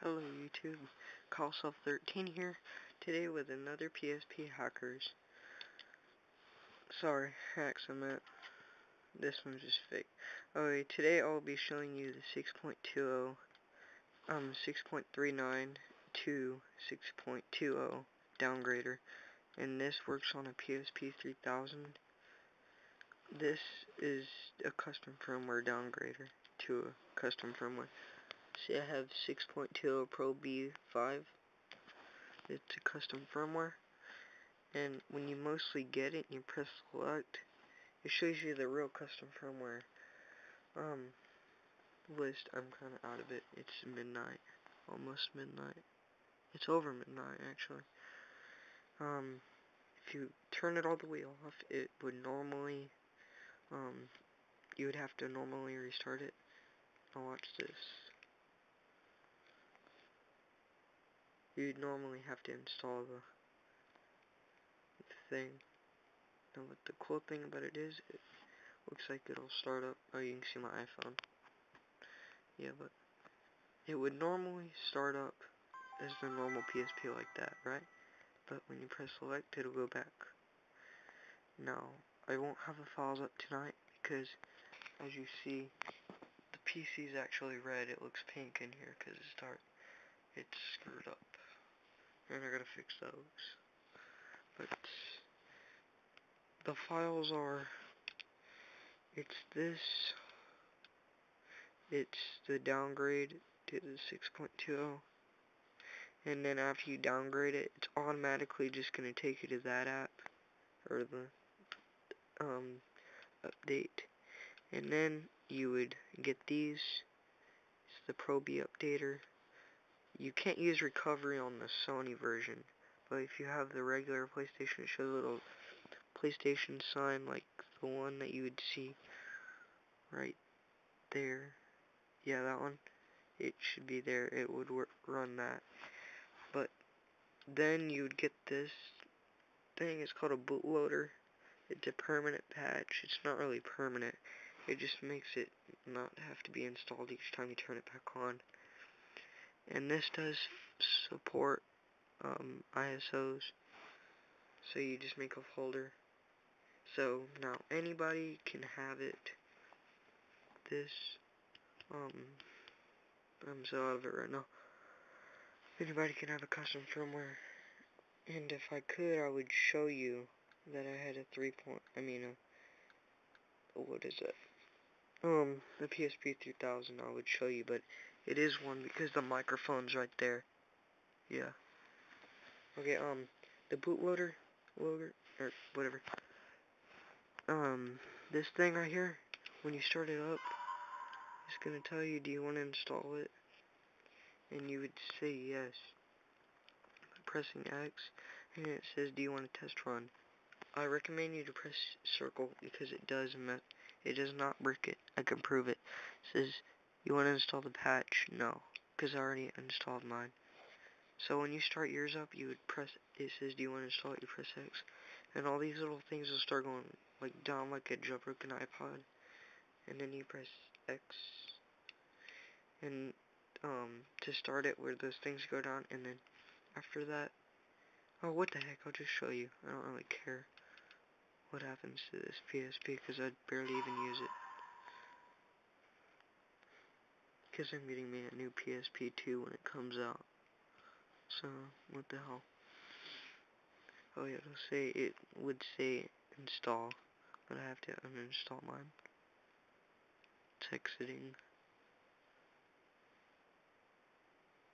Hello YouTube, CallSelf13 here, today with another PSP Hackers. Sorry, hacks I meant. This one's just fake. Okay, today I'll be showing you the 6.20, 6.39 to 6.20 downgrader, and this works on a PSP 3000. This is a custom firmware downgrader to a custom firmware. See, I have 6.20 Pro B5. It's a custom firmware, and when you mostly get it and you press select, it shows you the real custom firmware list. I'm kind of out of it. It's midnight, almost midnight. It's over midnight actually. If you turn it all the way off, it would normally you would have to normally restart it. Now watch this. You'd normally have to install the thing. Now what the cool thing about it is, it looks like it'll start up. Oh, you can see my iPhone. Yeah, but it would normally start up as the normal PSP like that, right? But when you press select, it'll go back. Now, I won't have the files up tonight because, as you see, the PC is actually red. It looks pink in here because it's dark. It's screwed up. And I gotta fix those. But the files are, it's this, it's the downgrade to the 6.20, and then after you downgrade it, it's automatically just gonna take you to that app, or the update, and then you would get these. It's the Pro B updater. You can't use recovery on the Sony version, but if you have the regular PlayStation, it shows a little PlayStation sign like the one that you would see right there. Yeah, that one. It should be there. It would run that. But then you would get this thing. It's called a bootloader. It's a permanent patch. It's not really permanent. It just makes it not have to be installed each time you turn it back on. And this does support ISOs. So you just make a folder. So now anybody can have it. This I'm so out of it right now. Anybody can have a custom firmware. And if I could, I would show you that I had a what is it? The PSP 3000, I would show you, but it is one because the microphone's right there. Yeah. Okay, the bootloader, or whatever. This thing right here, when you start it up, it's gonna tell you, do you want to install it? And you would say yes by pressing X, and it says, do you want to test run? I recommend you to press circle because it does not brick it. I can prove it. It says, you want to install the patch? No, because I already installed mine. So when you start yours up, you would press, it says, do you want to install it? You press X, and all these little things will start going like down like a jailbroken iPod. And then you press X, and to start it where those things go down, and then after that, oh, what the heck, I'll just show you. I don't really care what happens to this PSP because I barely even use it. Because I'm getting me a new PSP 2 when it comes out. So, what the hell? Oh yeah, it would say install, but I have to uninstall mine. It's exiting.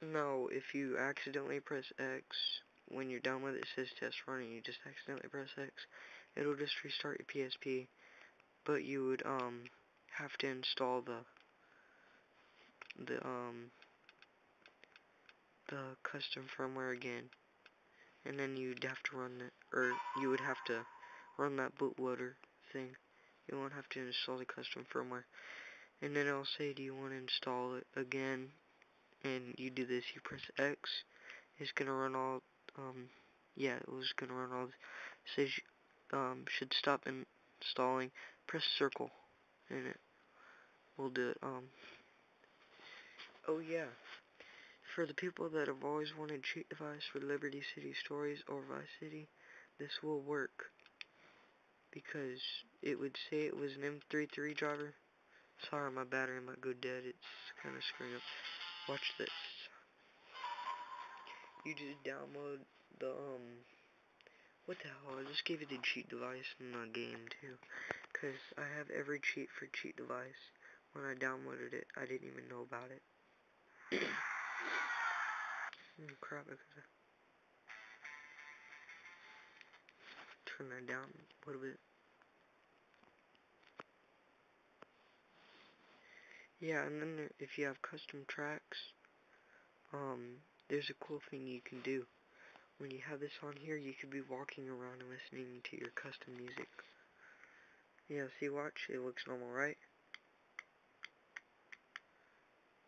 No, if you accidentally press X, when you're done with it, it says test run, and you just accidentally press X, it'll just restart your PSP, but you would, have to install the custom firmware again, and then you'd have to run it, or you would have to run that bootloader thing. You won't have to install the custom firmware, and then it'll say, do you want to install it again, and you do this, you press X, it's gonna run all, yeah, it was gonna run all this. It says, should stop installing, press circle, and it will do it. Oh yeah, For the people that have always wanted cheat device for Liberty City Stories or Vice City, this will work. Because it would say it was an M33 driver. Sorry, my battery might go dead. It's kind of screwing up. Watch this. You just download the, what the hell? I just gave it a cheat device in the game, too. Because I have every cheat for cheat device. When I downloaded it, I didn't even know about it. Crap, I could've turned that down a little bit. Yeah, and then if you have custom tracks, there's a cool thing you can do. When you have this on here, you could be walking around and listening to your custom music. Yeah, see, watch, it looks normal, right?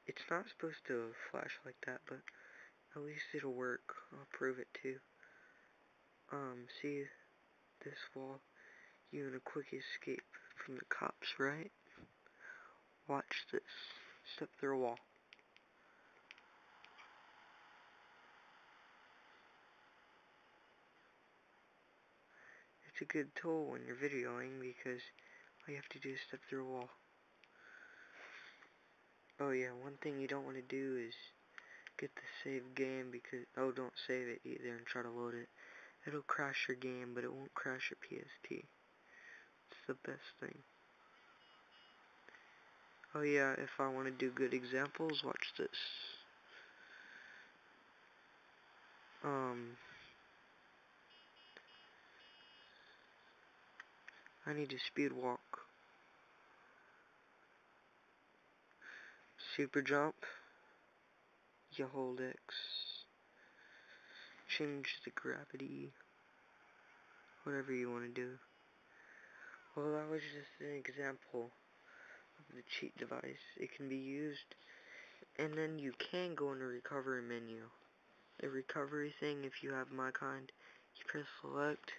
It's not supposed to flash like that, but at least it'll work. I'll prove it too. See this wall? You in a quick escape from the cops, right? Watch this. Step through a wall. It's a good tool when you're videoing because all you have to do is step through a wall. Oh yeah, one thing you don't want to do is get the save game because, oh, don't save it either and try to load it. It'll crash your game, but it won't crash your PSP. It's the best thing. Oh yeah, if I want to do good examples, watch this. I need to speed walk. Super jump. You hold X. Change the gravity. Whatever you want to do. Well, that was just an example of the cheat device. It can be used, and then you can go in the recovery menu. The recovery thing, if you have my kind, you press select,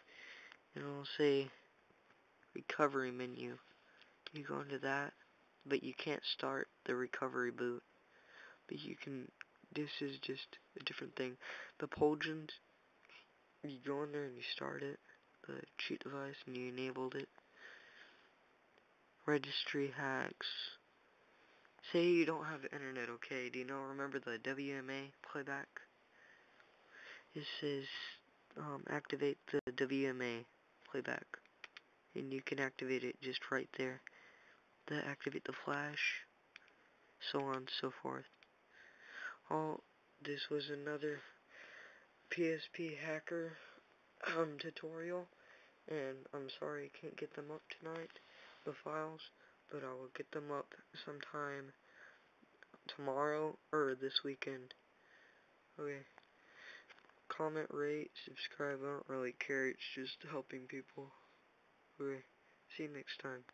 and it'll say recovery menu. You go into that, but you can't start the recovery boot. But you can, this is just a different thing. The Polgens, you go in there and you start it, the cheat device, and you enabled it. Registry hacks. Say you don't have internet, okay? Do you know, remember the WMA playback? It says, activate the WMA playback. And you can activate it just right there. Activate the flash, so on and so forth. Oh, this was another PSP hacker tutorial, and I'm sorry I can't get them up tonight, the files, but I will get them up sometime tomorrow or this weekend. Okay. Comment, rate, subscribe. I don't really care. It's just helping people. Okay. See you next time.